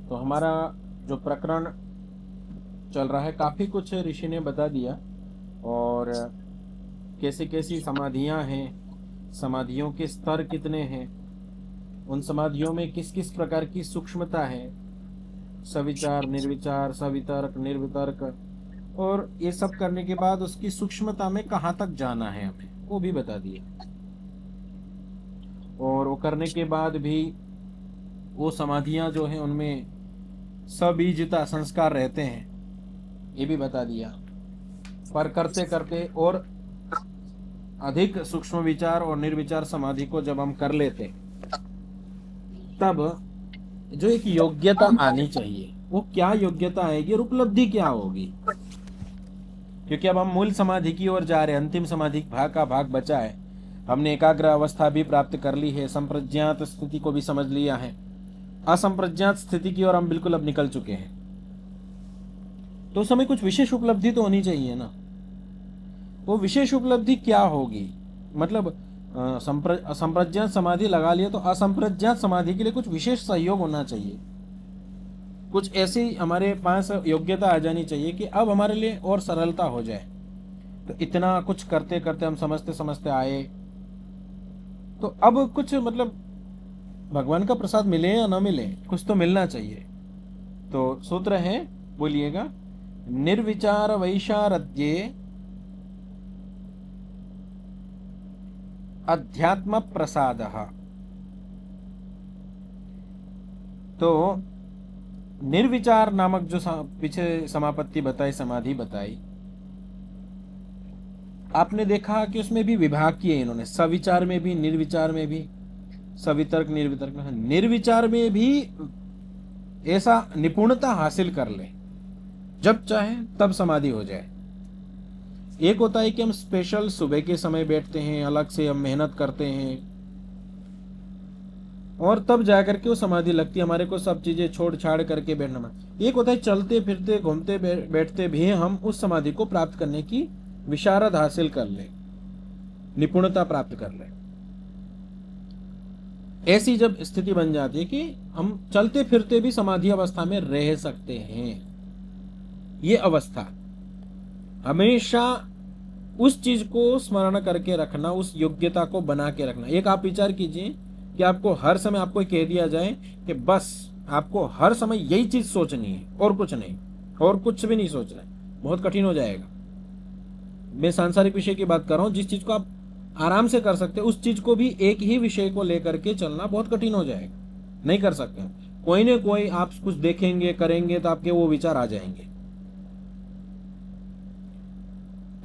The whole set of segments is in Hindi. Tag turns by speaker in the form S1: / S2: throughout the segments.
S1: तो हमारा जो प्रकरण चल रहा है, काफ़ी कुछ ऋषि ने बता दिया, और कैसी कैसी समाधियां हैं, समाधियों के स्तर कितने हैं, उन समाधियों में किस किस प्रकार की सूक्ष्मता है, सविचार, निर्विचार, सवितर्क, निर्वितर्क, और ये सब करने के बाद उसकी सूक्ष्मता में कहाँ तक जाना है हमें, वो भी बता दिए। और वो करने के बाद भी वो समाधियां जो हैं उनमें सबीजता संस्कार रहते हैं, ये भी बता दिया। पर करते करते और अधिक सूक्ष्म विचार और निर्विचार समाधि को जब हम कर लेते, तब जो एक योग्यता आनी चाहिए, वो क्या योग्यता आएगी और उपलब्धि क्या होगी। क्योंकि अब हम मूल समाधि की ओर जा रहे हैं, अंतिम समाधि भाग का भाग बचा है। हमने एकाग्र अवस्था भी प्राप्त कर ली है, संप्रज्ञात स्थिति को भी समझ लिया है, असंप्रज्ञात स्थिति की ओर हम बिल्कुल अब निकल चुके हैं। तो उस समय कुछ विशेष उपलब्धि तो होनी चाहिए ना। वो विशेष उपलब्धि क्या होगी, मतलब संप्रज्ञात समाधि लगा लिया तो असंप्रज्ञात समाधि के लिए कुछ विशेष सहयोग होना चाहिए, कुछ ऐसी हमारे पास योग्यता आ जानी चाहिए कि अब हमारे लिए और सरलता हो जाए। तो इतना कुछ करते करते हम समझते समझते आए, तो अब कुछ मतलब भगवान का प्रसाद मिले या ना मिले, कुछ तो मिलना चाहिए। तो सूत्र है, बोलिएगा, निर्विचार वैशारद्ये अध्यात्म प्रसाद। तो निर्विचार नामक जो पीछे समापत्ति बताई, समाधि बताई, आपने देखा कि उसमें भी विभाग किए इन्होंने, सविचार में भी, निर्विचार में भी, सवितर्क निर्वितर्क में। निर्विचार में भी ऐसा निपुणता हासिल कर ले, जब चाहे तब समाधि हो जाए। एक होता है कि हम स्पेशल सुबह के समय बैठते हैं, अलग से हम मेहनत करते हैं, और तब जाकर के वो समाधि लगती है, हमारे को सब चीजें छोड़ छाड़ करके बैठना में। एक होता है चलते फिरते घूमते बैठते भी हम उस समाधि को प्राप्त करने की विशारद हासिल कर ले, निपुणता प्राप्त कर ले। ऐसी जब स्थिति बन जाती है कि हम चलते फिरते भी समाधि अवस्था में रह सकते हैं, ये अवस्था हमेशा उस चीज को स्मरण करके रखना, उस योग्यता को बना के रखना। एक आप विचार कीजिए कि आपको हर समय आपको कह दिया जाए कि बस आपको हर समय यही चीज सोचनी है और कुछ नहीं, और कुछ भी नहीं सोचना है, बहुत कठिन हो जाएगा। मैं सांसारिक विषय की बात कर रहा हूं, जिस चीज को आप आराम से कर सकते हैं, उस चीज को भी एक ही विषय को लेकर के चलना बहुत कठिन हो जाएगा, नहीं कर सकते। कोई ना कोई आप कुछ देखेंगे करेंगे तो आपके वो विचार आ जाएंगे,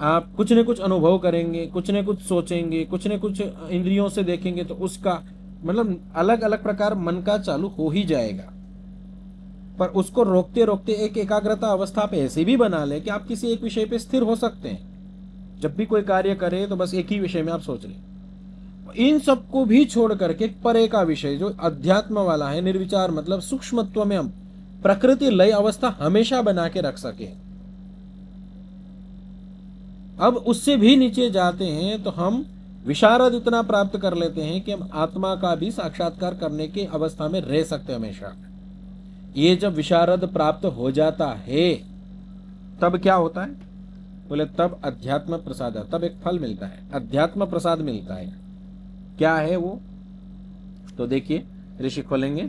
S1: आप कुछ न कुछ अनुभव करेंगे, कुछ न कुछ सोचेंगे, कुछ न कुछ इंद्रियों से देखेंगे, तो उसका मतलब अलग अलग प्रकार मन का चालू हो ही जाएगा। पर उसको रोकते रोकते एक एकाग्रता अवस्था पे ऐसे भी बना ले कि आप किसी एक विषय पे स्थिर हो सकते हैं। जब भी कोई कार्य करे तो बस एक ही विषय में आप सोच रहे। इन सबको भी छोड़ करके परे का विषय जो अध्यात्म वाला है, निर्विचार मतलब सूक्ष्मत्व में हम प्रकृति लय अवस्था हमेशा बना के रख सके। अब उससे भी नीचे जाते हैं तो हम विशारद इतना प्राप्त कर लेते हैं कि हम आत्मा का भी साक्षात्कार करने की अवस्था में रह सकते हमेशा। ये जब विशारद प्राप्त हो जाता है तब क्या होता है, बोले तब अध्यात्म प्रसाद, तब एक फल मिलता है, अध्यात्म प्रसाद मिलता है। क्या है वो, तो देखिए ऋषि खोलेंगे,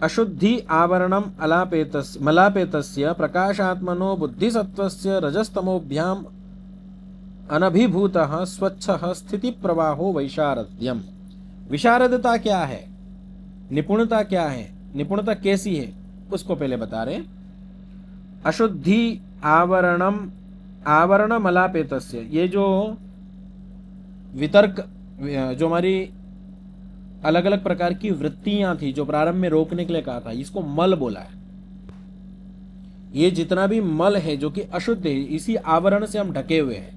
S1: अशुद्धि आवरणम मलापेतस्य प्रकाशात्मनो बुद्धिसत्वस्य रजस्तमोभ्याम अनभिभूतः स्वच्छः स्थिति प्रवाहो वैशारद्यम। विशारदता क्या है, निपुणता क्या है, निपुणता कैसी है, उसको पहले बता रहे। अशुद्धि आवरण मलापेतस्य, ये जो वितर्क, जो हमारी अलग अलग प्रकार की वृत्तियां थी जो प्रारंभ में रोकने के लिए कहा था, इसको मल बोला है। ये जितना भी मल है जो कि अशुद्ध है, इसी आवरण से हम ढके हुए हैं।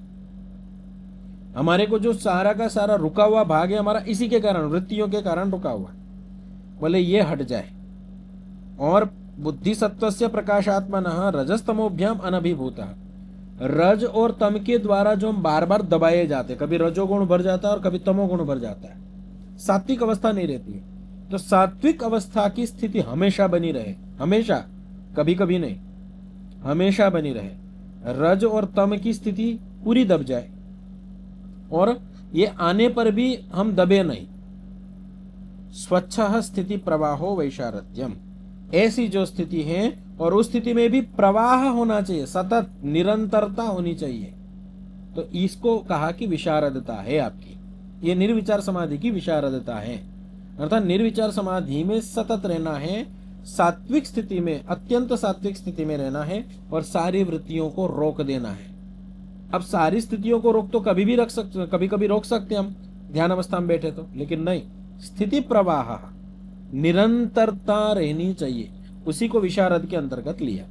S1: हमारे को जो सारा का सारा रुका हुआ भाग है हमारा, इसी के कारण, वृत्तियों के कारण रुका हुआ, बोले ये हट जाए। और बुद्धि सत्वस्य प्रकाशात्मनः रजस्तमोभ्याम अनभिभूता, रज और तम के द्वारा जो हम बार बार दबाए जाते, कभी रजोगुण भर जाता है और कभी तमोगुण भर जाता है, सात्विक अवस्था नहीं रहती है। तो सात्विक अवस्था की स्थिति हमेशा बनी रहे, हमेशा, कभी कभी नहीं, हमेशा बनी रहे। रज और तम की स्थिति पूरी दब जाए, और ये आने पर भी हम दबे नहीं। स्वच्छ स्थिति प्रवाहो वैशारद्यम, ऐसी जो स्थिति है, और उस स्थिति में भी प्रवाह होना चाहिए, सतत निरंतरता होनी चाहिए। तो इसको कहा कि विशारदता है आपकी, ये निर्विचार समाधि की विशारदता है। अर्थात निर्विचार समाधि में सतत रहना है, सात्विक स्थिति में, अत्यंत सात्विक स्थिति में रहना है, और सारी वृत्तियों को रोक देना है। अब सारी स्थितियों को रोक तो कभी भी रख सकते, कभी कभी रोक सकते हम ध्यान अवस्था में बैठे तो, लेकिन नहीं, स्थिति प्रवाह, निरंतरता रहनी चाहिए, उसी को विशारद के अंतर्गत लिया।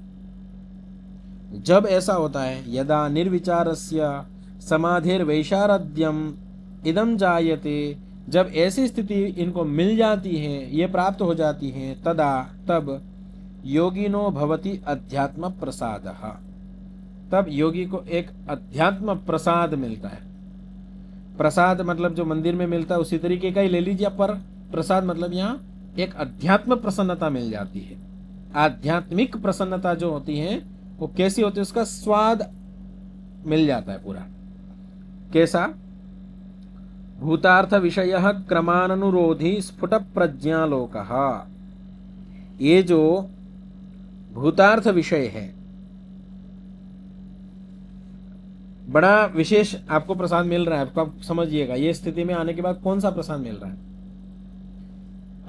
S1: जब ऐसा होता है, यदा निर्विचारस्य समाधिर्वैशारद्यम इदम जायते, जब ऐसी स्थिति इनको मिल जाती है, ये प्राप्त हो जाती है, तदा तब योगिनो भवति अध्यात्म प्रसादः, तब योगी को एक अध्यात्म प्रसाद मिलता है। प्रसाद मतलब जो मंदिर में मिलता है उसी तरीके का ही ले लीजिए, पर प्रसाद मतलब यहाँ एक अध्यात्म प्रसन्नता मिल जाती है। आध्यात्मिक प्रसन्नता जो होती है वो कैसी होती है, उसका स्वाद मिल जाता है पूरा। कैसा? भूतार्थ विषय क्रमानुरोधी स्फुट प्रज्ञालोकः, ये जो भूतार्थ विषय है, बड़ा विशेष आपको प्रसाद मिल रहा है। आपको समझिएगा, ये स्थिति में आने के बाद कौन सा प्रसाद मिल रहा है।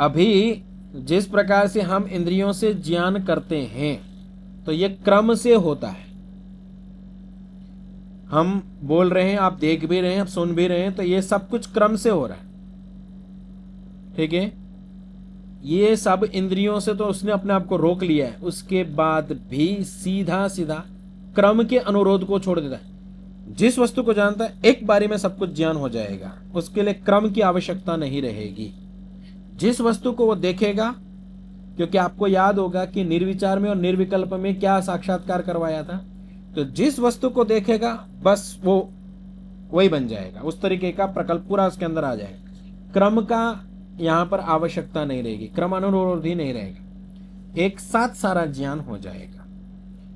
S1: अभी जिस प्रकार से हम इंद्रियों से ज्ञान करते हैं, तो ये क्रम से होता है। हम बोल रहे हैं, आप देख भी रहे हैं, आप सुन भी रहे हैं, तो ये सब कुछ क्रम से हो रहा है। ठीक है, ये सब इंद्रियों से तो उसने अपने आप को रोक लिया है, उसके बाद भी सीधा सीधा क्रम के अनुरोध को छोड़ देता है। जिस वस्तु को जानता है एक बारी में सब कुछ ज्ञान हो जाएगा, उसके लिए क्रम की आवश्यकता नहीं रहेगी। जिस वस्तु को वो देखेगा, क्योंकि आपको याद होगा कि निर्विचार में और निर्विकल्प में क्या साक्षात्कार करवाया था, तो जिस वस्तु को देखेगा बस वो वही बन जाएगा, उस तरीके का प्रकल्प पूरा उसके अंदर आ जाएगा। क्रम का यहां पर आवश्यकता नहीं रहेगी, क्रम अनुरोध ही नहीं रहेगा, एक साथ सारा ज्ञान हो जाएगा।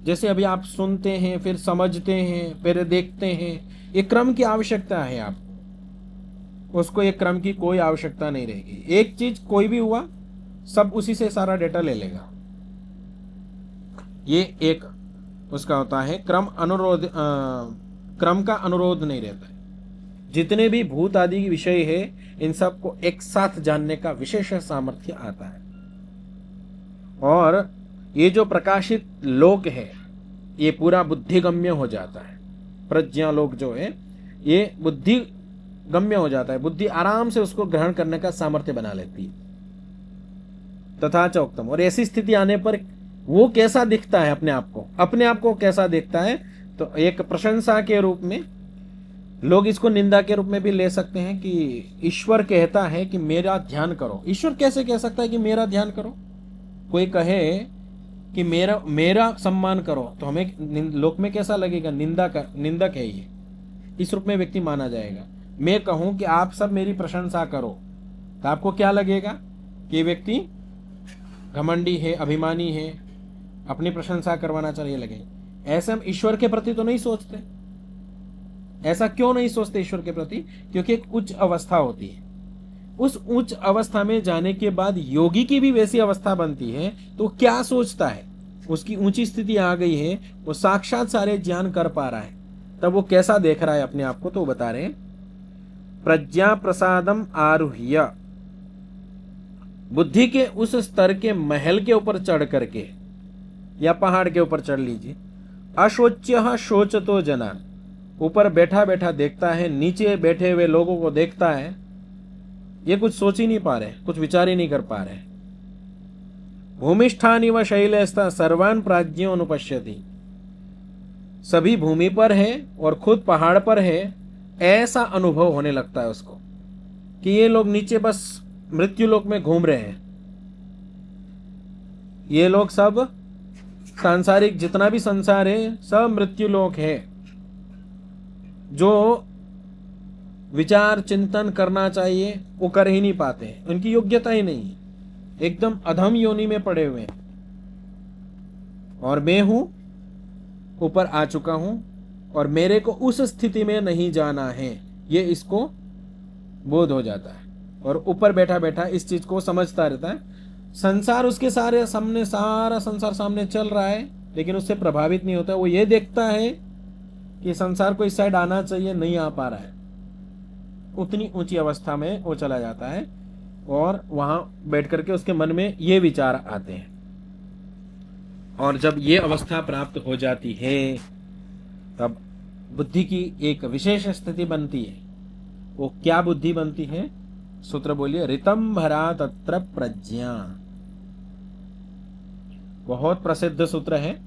S1: जैसे अभी आप सुनते हैं, फिर समझते हैं, फिर देखते हैं, एक क्रम की आवश्यकता है आपको, उसको एक क्रम की कोई आवश्यकता नहीं रहेगी। एक चीज कोई भी हुआ, सब उसी से सारा डेटा ले लेगा। ये एक उसका होता है क्रम अनुरोध, क्रम का अनुरोध नहीं रहता है। जितने भी भूत आदि के विषय है, इन सब को एक साथ जानने का विशेष सामर्थ्य आता है। और ये जो प्रकाशित लोक है, ये पूरा बुद्धिगम्य हो जाता है। प्रज्ञा लोक जो है, ये बुद्धिगम्य हो जाता है, बुद्धि आराम से उसको ग्रहण करने का सामर्थ्य बना लेती है। तथा च उक्तम, और ऐसी स्थिति आने पर वो कैसा दिखता है, अपने आप को कैसा दिखता है, तो एक प्रशंसा के रूप में, लोग इसको निंदा के रूप में भी ले सकते हैं कि ईश्वर कहता है कि मेरा ध्यान करो। ईश्वर कैसे कह सकता है कि मेरा ध्यान करो? कोई कहे कि मेरा सम्मान करो, तो हमें लोक में कैसा लगेगा? निंदक है ये, इस रूप में व्यक्ति माना जाएगा। मैं कहूं कि आप सब मेरी प्रशंसा करो, तो आपको क्या लगेगा कि व्यक्ति घमंडी है, अभिमानी है, अपनी प्रशंसा करवाना चाहिए लगे। ऐसे हम ईश्वर के प्रति तो नहीं सोचते। ऐसा क्यों नहीं सोचते ईश्वर के प्रति? क्योंकि एक उच्च अवस्था होती है, उस उच्च अवस्था में जाने के बाद योगी की भी वैसी अवस्था बनती है, तो क्या सोचता है? उसकी ऊंची स्थिति आ गई है, वो साक्षात सारे ज्ञान कर पा रहा है, तब वो कैसा देख रहा है अपने आप को, तो वो बता रहे हैं प्रज्ञा प्रसादम आरुह्य, बुद्धि के उस स्तर के महल के ऊपर चढ़ करके, या पहाड़ के ऊपर चढ़ लीजिए, अशोच्य शोचतो जनान, ऊपर बैठा बैठा देखता है, नीचे बैठे हुए लोगों को देखता है, ये कुछ सोच ही नहीं पा रहे, कुछ विचार ही नहीं कर पा रहे। भूमिष्ठानि व शैलेस्ता सर्वान प्राज्ञो अनुपश्यति, सभी भूमि पर है और खुद पहाड़ पर है, ऐसा अनुभव होने लगता है उसको कि ये लोग नीचे बस मृत्यु लोक में घूम रहे हैं। ये लोग सब सांसारिक, जितना भी संसार है सब मृत्यु लोक है। जो विचार चिंतन करना चाहिए वो कर ही नहीं पाते, उनकी योग्यता ही नहीं है। एकदम अधम योनि में पड़े हुए हैं, और मैं हूं, ऊपर आ चुका हूं, और मेरे को उस स्थिति में नहीं जाना है, ये इसको बोध हो जाता है। और ऊपर बैठा बैठा इस चीज को समझता रहता है। संसार उसके सारे सामने, सारा संसार सामने चल रहा है, लेकिन उससे प्रभावित नहीं होता। वो ये देखता है कि संसार को इस साइड आना चाहिए, नहीं आ पा रहा है। उतनी ऊंची अवस्था में वो चला जाता है, और वहां बैठ करके उसके मन में ये विचार आते हैं। और जब ये अवस्था प्राप्त हो जाती है, तब बुद्धि की एक विशेष स्थिति बनती है। वो क्या बुद्धि बनती है? सूत्र बोलिए, ऋतम भरा तत्र प्रज्ञा। बहुत प्रसिद्ध सूत्र है,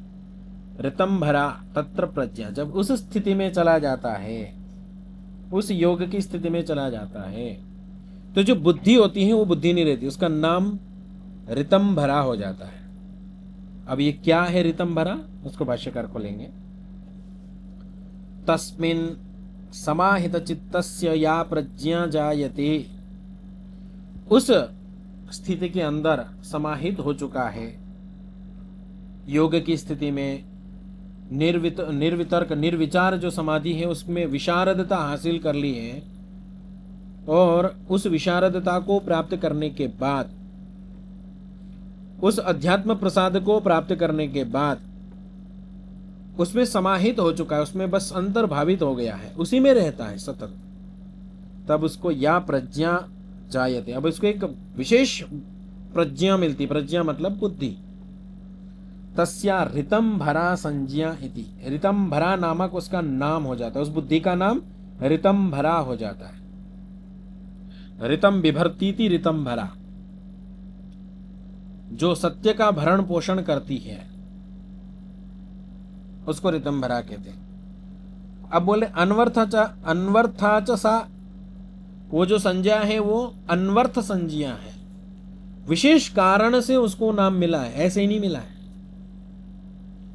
S1: ऋतम भरा तत्र प्रज्ञा। जब उस स्थिति में चला जाता है, उस योग की स्थिति में चला जाता है, तो जो बुद्धि होती है वो बुद्धि नहीं रहती, उसका नाम ऋतम भरा हो जाता है। अब ये क्या है ऋतम भरा, उसको भाष्यकार को लेंगे। तस्मिन् समाहित चित्तस्य या प्रज्ञा जायते, उस स्थिति के अंदर समाहित हो चुका है, योग की स्थिति में निर्वितर्क निर्विचार जो समाधि है उसमें विशारदता हासिल कर ली है, और उस विशारदता को प्राप्त करने के बाद, उस अध्यात्म प्रसाद को प्राप्त करने के बाद उसमें समाहित हो चुका है, उसमें बस अंतर्भावित हो गया है, उसी में रहता है सतत, तब उसको या प्रज्ञा जायते। अब इसको एक विशेष प्रज्ञा मिलती, प्रज्ञा मतलब बुद्धि। तस्या ऋतम भरा संज्ञा इति, ऋतम भरा नामक उसका नाम हो जाता है, उस बुद्धि का नाम ऋतम भरा हो जाता है। ऋतम बिभर्तीति ऋतम भरा, जो सत्य का भरण पोषण करती है उसको ऋतम भरा कहते हैं। अब बोले अनवर्थाच सा, वो जो संज्ञा है वो अनवर्थ संज्ञा है, विशेष कारण से उसको नाम मिला है, ऐसे ही नहीं मिला है,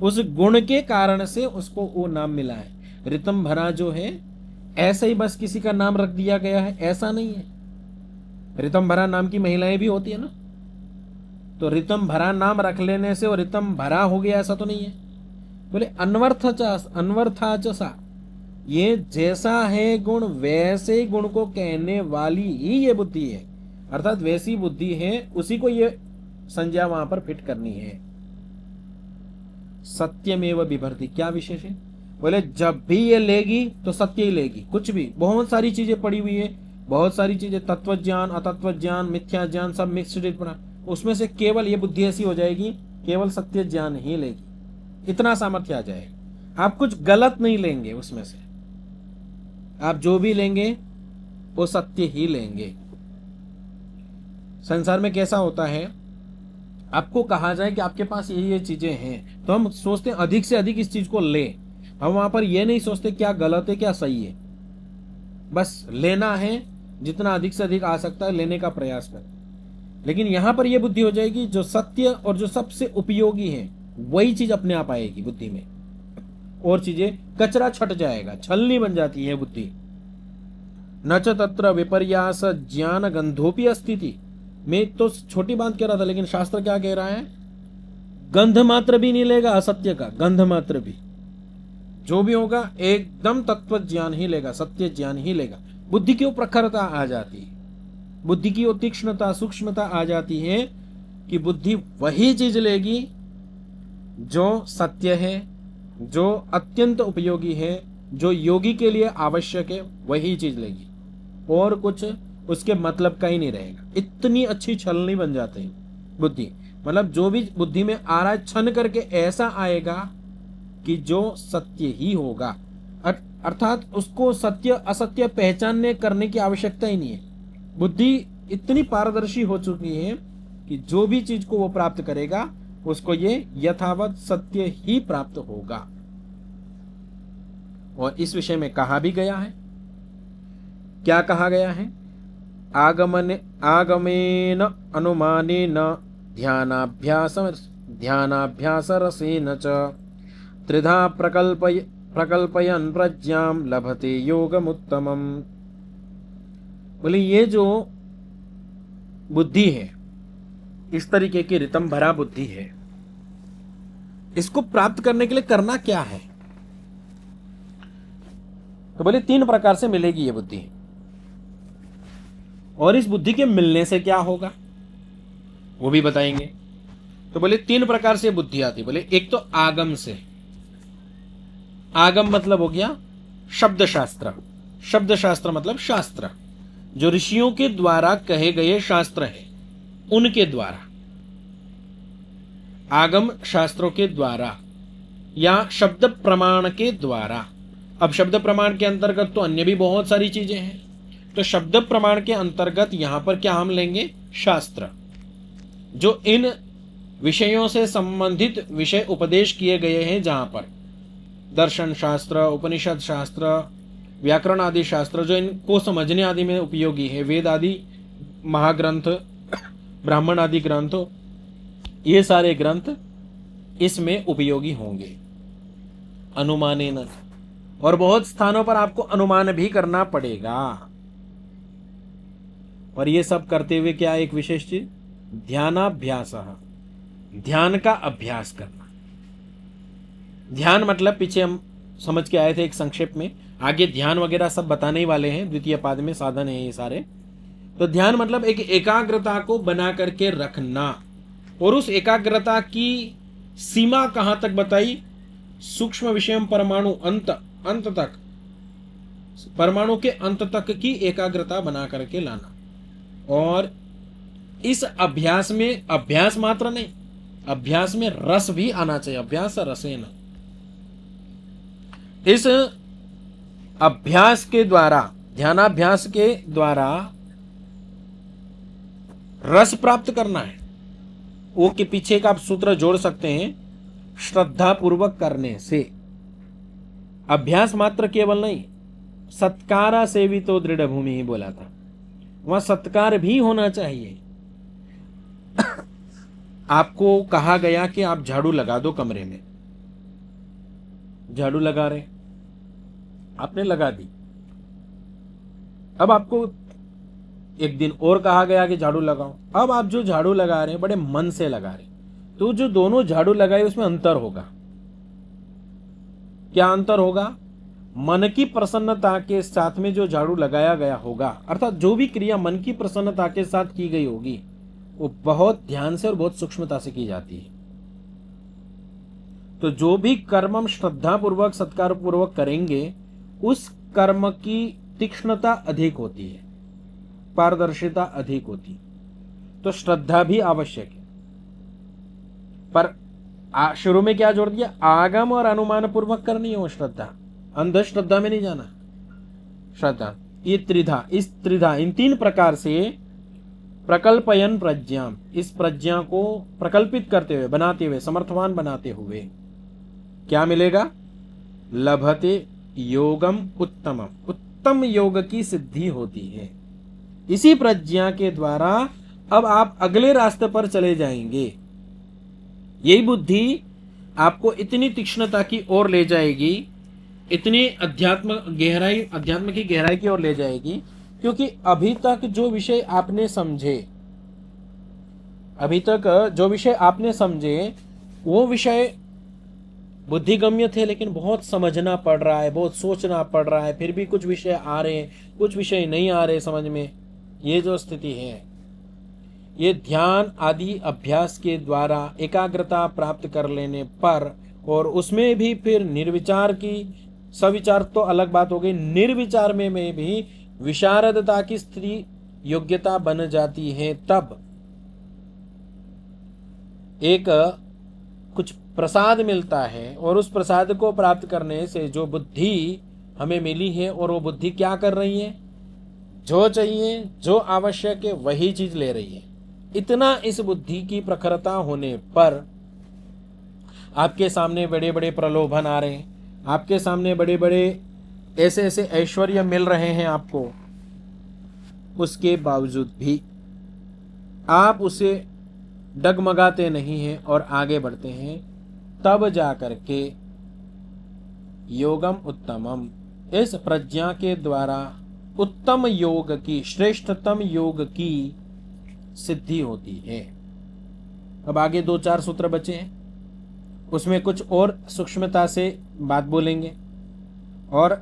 S1: उस गुण के कारण से उसको वो नाम मिला है। ऋतम भरा जो है ऐसे ही बस किसी का नाम रख दिया गया है, ऐसा नहीं है। ऋतम भरा नाम की महिलाएं भी होती है ना, तो ऋतम भरा नाम रख लेने से वो ऋतम भरा हो गया ऐसा तो नहीं है। बोले अनवर्थाच सा, ये जैसा है गुण वैसे ही गुण को कहने वाली ही ये बुद्धि है, अर्थात वैसी बुद्धि है, उसी को ये संज्ञा वहां पर फिट करनी है। सत्यमेव बिभर्ति, क्या विशेष है? बोले जब भी ये लेगी तो सत्य ही लेगी, कुछ भी, बहुत सारी चीजें पड़ी हुई है, बहुत सारी चीजें, तत्व ज्ञान, अतत्व ज्ञान, मिथ्या ज्ञान, सब मिक्सड पड़ा, उसमें से केवल ये बुद्धि ऐसी हो जाएगी, केवल सत्य ज्ञान ही लेगी, इतना सामर्थ्य आ जाएगा। आप कुछ गलत नहीं लेंगे उसमें से, आप जो भी लेंगे वो सत्य ही लेंगे। संसार में कैसा होता है, आपको कहा जाए कि आपके पास ये चीजें हैं, तो हम सोचते हैं अधिक से अधिक इस चीज को ले, हम वहां पर ये नहीं सोचते क्या गलत है क्या सही है, बस लेना है, जितना अधिक से अधिक आ सकता है लेने का प्रयास करें। लेकिन यहां पर यह बुद्धि हो जाएगी, जो सत्य और जो सबसे उपयोगी है वही चीज अपने आप आएगी बुद्धि में, और चीजें कचरा छट जाएगा, छलनी बन जाती है बुद्धि। न च तत्र विपर्यास ज्ञान गंधोपी अस्थिति, मैं तो छोटी बात कह रहा था, लेकिन शास्त्र क्या कह रहा है, गंध मात्र भी नहीं लेगा असत्य का, गंध मात्र भी, जो भी होगा एकदम तत्व ज्ञान ही लेगा, सत्य ज्ञान ही लेगा। बुद्धि की प्रखरता आ जाती है, बुद्धि की तीक्ष्णता सूक्ष्मता आ जाती है कि बुद्धि वही चीज लेगी जो सत्य है, जो अत्यंत उपयोगी है, जो योगी के लिए आवश्यक है, वही चीज लेगी, और कुछ उसके मतलब का ही नहीं रहेगा। इतनी अच्छी छलनी बन जाते हैं बुद्धि, मतलब जो भी बुद्धि में आ रहा है छन करके ऐसा आएगा कि जो सत्य ही होगा, अर्थात उसको सत्य असत्य पहचानने करने की आवश्यकता ही नहीं है। बुद्धि इतनी पारदर्शी हो चुकी है कि जो भी चीज को वो प्राप्त करेगा उसको ये यथावत सत्य ही प्राप्त होगा। और इस विषय में कहा भी गया है, क्या कहा गया है, आगमेन अनुमानेन ध्यानाभ्यास रसेन च त्रिधा प्रकल्पयन् प्रज्ञां लभते योगमुत्तमम्। बोले ये जो बुद्धि है इस तरीके की रितम भरा बुद्धि है, इसको प्राप्त करने के लिए करना क्या है? तो बोले 3 प्रकार से मिलेगी ये बुद्धि। और इस बुद्धि के मिलने से क्या होगा वो भी बताएंगे। तो बोले 3 प्रकार से बुद्धि आती। बोले एक तो आगम से। आगम मतलब हो गया शब्द शास्त्र। शब्द शास्त्र मतलब शास्त्र, जो ऋषियों के द्वारा कहे गए शास्त्र हैं उनके द्वारा, आगम शास्त्रों के द्वारा या शब्द प्रमाण के द्वारा। अब शब्द प्रमाण के अंतर्गत तो अन्य भी बहुत सारी चीजें हैं, तो शब्द प्रमाण के अंतर्गत यहां पर क्या हम लेंगे? शास्त्र, जो इन विषयों से संबंधित विषय उपदेश किए गए हैं, जहां पर दर्शन शास्त्र, उपनिषद शास्त्र, व्याकरण आदि शास्त्र जो इनको समझने आदि में उपयोगी है, वेद आदि महाग्रंथ, ब्राह्मण आदि ग्रंथ, ये सारे ग्रंथ इसमें उपयोगी होंगे अनुमानेन। और बहुत स्थानों पर आपको अनुमान भी करना पड़ेगा। और ये सब करते हुए क्या एक विशेष चीज? ध्यानाभ्यास, ध्यान का अभ्यास करना। ध्यान मतलब पीछे हम समझ के आए थे एक संक्षेप में, आगे ध्यान वगैरह सब बताने ही वाले हैं, द्वितीय पाद में साधन है ये सारे। तो ध्यान मतलब एक एकाग्रता को बना करके रखना। और उस एकाग्रता की सीमा कहां तक बताई? सूक्ष्म विषयम परमाणु अंत तक, परमाणु के अंत तक की एकाग्रता बना करके लाना। और इस अभ्यास में अभ्यास मात्र नहीं, अभ्यास में रस भी आना चाहिए। अभ्यास रसेन। इस अभ्यास के द्वारा, ध्यानाभ्यास के द्वारा रस प्राप्त करना है। वो के पीछे का आप सूत्र जोड़ सकते हैं, श्रद्धा पूर्वक करने से। अभ्यास मात्र केवल नहीं, सत्कारा सेवितो दृढ़ भूमि ही बोला था, वहां सत्कार भी होना चाहिए। आपको कहा गया कि आप झाड़ू लगा दो कमरे में, झाड़ू लगा रहे, आपने लगा दी। अब आपको एक दिन और कहा गया कि झाड़ू लगाओ। अब आप जो झाड़ू लगा रहे हैं बड़े मन से लगा रहे हैं, तो जो दोनों झाड़ू लगाए उसमें अंतर होगा। क्या अंतर होगा? मन की प्रसन्नता के साथ में जो झाड़ू लगाया गया होगा, अर्थात जो भी क्रिया मन की प्रसन्नता के साथ की गई होगी, वो बहुत ध्यान से और बहुत सूक्ष्मता से की जाती है। तो जो भी कर्म हम श्रद्धा पूर्वक सत्कार पूर्वक करेंगे, उस कर्म की तीक्ष्णता अधिक होती है, पारदर्शिता अधिक होती। तो श्रद्धा भी आवश्यक है। पर शुरू में क्या जोड़ दिया? आगम और अनुमान पूर्वक करनी है वो श्रद्धा, अंधश्रद्धा में नहीं जाना। श्रद्धा ये त्रिधा, इस त्रिधा, इन 3 प्रकार से प्रकल्पयन प्रज्ञा, इस प्रज्ञा को प्रकल्पित करते हुए, बनाते हुए, समर्थवान बनाते हुए क्या मिलेगा? लभते योगम उत्तमम, उत्तम योग की सिद्धि होती है। इसी प्रज्ञा के द्वारा अब आप अगले रास्ते पर चले जाएंगे। यही बुद्धि आपको इतनी तीक्ष्णता की ओर ले जाएगी, इतनी अध्यात्म की गहराई की ओर ले जाएगी, क्योंकि अभी तक जो विषय आपने समझे वो विषय बुद्धिगम्य थे, लेकिन बहुत समझना पड़ रहा है, बहुत सोचना पड़ रहा है, फिर भी कुछ विषय आ रहे हैं, कुछ विषय नहीं आ रहे समझ में। ये जो स्थिति है, ये ध्यान आदि अभ्यास के द्वारा एकाग्रता प्राप्त कर लेने पर, और उसमें भी फिर निर्विचार की, सविचार तो अलग बात हो गई, निर्विचार में भी विशारदता की स्थिति योग्यता बन जाती है। तब एक कुछ प्रसाद मिलता है, और उस प्रसाद को प्राप्त करने से जो बुद्धि हमें मिली है, और वो बुद्धि क्या कर रही है? जो चाहिए, जो आवश्यक है, वही चीज ले रही है। इतना इस बुद्धि की प्रखरता होने पर आपके सामने बड़े बड़े प्रलोभन आ रहे हैं, आपके सामने बड़े बड़े ऐसे ऐसे ऐश्वर्य मिल रहे हैं आपको, उसके बावजूद भी आप उसे डगमगाते नहीं हैं और आगे बढ़ते हैं। तब जाकर के योगम उत्तमम, इस प्रज्ञा के द्वारा उत्तम योग की, श्रेष्ठतम योग की सिद्धि होती है। अब आगे 2-4 सूत्र बचे हैं, उसमें कुछ और सूक्ष्मता से बात बोलेंगे और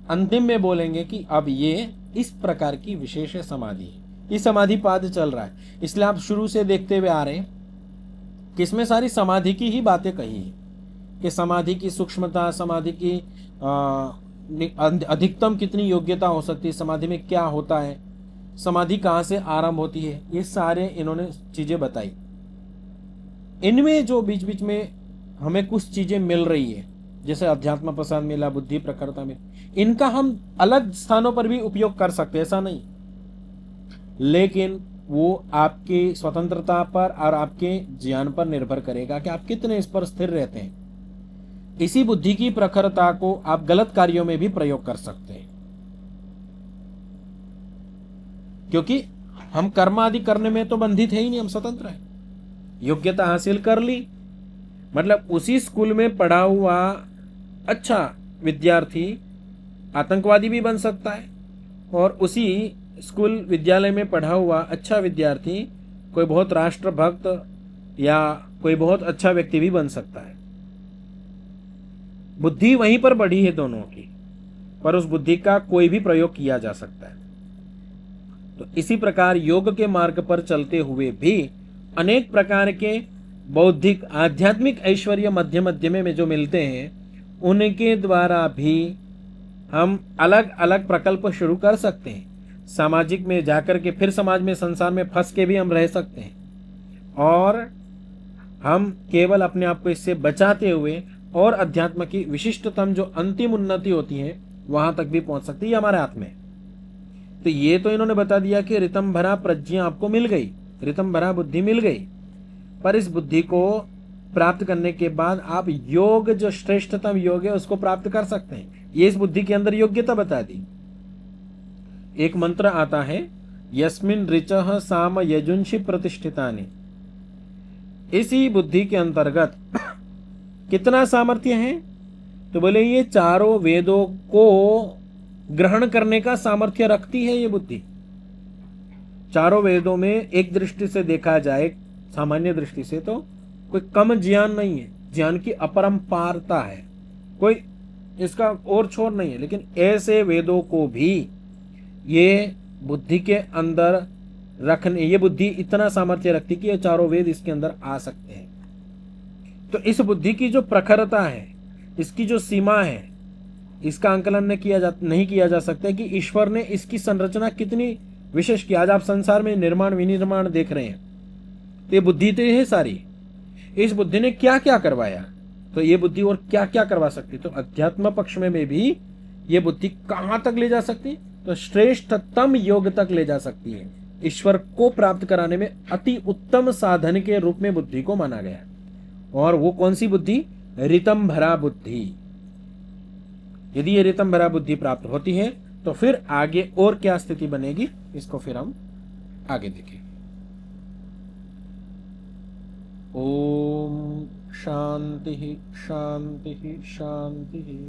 S1: अंतिम में बोलेंगे कि अब ये इस प्रकार की विशेष समाधि है, ये समाधि पाद चल रहा है। इसलिए आप शुरू से देखते हुए आ रहे हैं कि इसमें सारी समाधि की ही बातें कही है कि समाधि की सूक्ष्मता, समाधि की अधिकतम कितनी योग्यता हो सकती है, समाधि में क्या होता है, समाधि कहाँ से आरंभ होती है, ये सारे इन्होंने चीजें बताई। इनमें जो बीच बीच में हमें कुछ चीजें मिल रही है, जैसे अध्यात्म प्रसाद मिला, बुद्धि प्रखरता में, इनका हम अलग स्थानों पर भी उपयोग कर सकते हैं, ऐसा नहीं, लेकिन वो आपकी स्वतंत्रता पर और आपके ज्ञान पर निर्भर करेगा कि आप कितने इस पर स्थिर रहते हैं। इसी बुद्धि की प्रखरता को आप गलत कार्यों में भी प्रयोग कर सकते हैं, क्योंकि हम कर्म आदि करने में तो बंधित है ही नहीं, हम स्वतंत्र हैं। योग्यता हासिल कर ली मतलब उसी स्कूल में पढ़ा हुआ अच्छा विद्यार्थी आतंकवादी भी बन सकता है, और उसी स्कूल विद्यालय में पढ़ा हुआ अच्छा विद्यार्थी कोई बहुत राष्ट्रभक्त या कोई बहुत अच्छा व्यक्ति भी बन सकता है। बुद्धि वहीं पर बढ़ी है दोनों की, पर उस बुद्धि का कोई भी प्रयोग किया जा सकता है। तो इसी प्रकार योग के मार्ग पर चलते हुए भी अनेक प्रकार के बौद्धिक आध्यात्मिक ऐश्वर्य मध्य मध्य में जो मिलते हैं, उनके द्वारा भी हम अलग अलग प्रकल्प शुरू कर सकते हैं। सामाजिक में जाकर के फिर समाज में, संसार में फंस के भी हम रह सकते हैं, और हम केवल अपने आप को इससे बचाते हुए और अध्यात्म की विशिष्टतम जो अंतिम उन्नति होती है वहां तक भी पहुंच सकती है, हमारे हाथ में। तो ये तो इन्होंने बता दिया कि रितम भरा प्रज्ञा आपको मिल गई, रितम भरा बुद्धि मिल गई, पर इस बुद्धि को प्राप्त करने के बाद आप योग, जो श्रेष्ठतम योग है, उसको प्राप्त कर सकते हैं। ये इस बुद्धि के अंदर योग्यता बता दी। एक मंत्र आता है, यस्मिन ऋचः साम यजुंषि प्रतिष्ठितानि। इसी बुद्धि के अंतर्गत कितना सामर्थ्य है, तो बोले ये चारों वेदों को ग्रहण करने का सामर्थ्य रखती है ये बुद्धि। चारों वेदों में एक दृष्टि से देखा जाए, सामान्य दृष्टि से, तो कोई कम ज्ञान नहीं है, ज्ञान की अपरंपारता है, कोई इसका और छोर नहीं है, लेकिन ऐसे वेदों को भी ये बुद्धि के अंदर रखने, ये बुद्धि इतना सामर्थ्य रखती कि ये चारों वेद इसके अंदर आ सकते हैं। तो इस बुद्धि की जो प्रखरता है, इसकी जो सीमा है, इसका आंकलन नहीं किया जा सकता कि ईश्वर ने इसकी संरचना कितनी विशेष की। आज आप संसार में निर्माण विनिर्माण देख रहे हैं, तो ये बुद्धि तो है सारी, इस बुद्धि ने क्या क्या करवाया, तो ये बुद्धि और क्या क्या करवा सकती। तो अध्यात्म पक्ष में भी ये बुद्धि कहां तक ले जा सकती, तो श्रेष्ठतम योग तक ले जा सकती है। ईश्वर को प्राप्त कराने में अति उत्तम साधन के रूप में बुद्धि को माना गया। और वो कौन सी बुद्धि, रितम भरा बुद्धि। यदि ये रितम भरा बुद्धि प्राप्त होती है तो फिर आगे और क्या स्थिति बनेगी, इसको फिर हम आगे देखें। ओम शांति शांति शांति।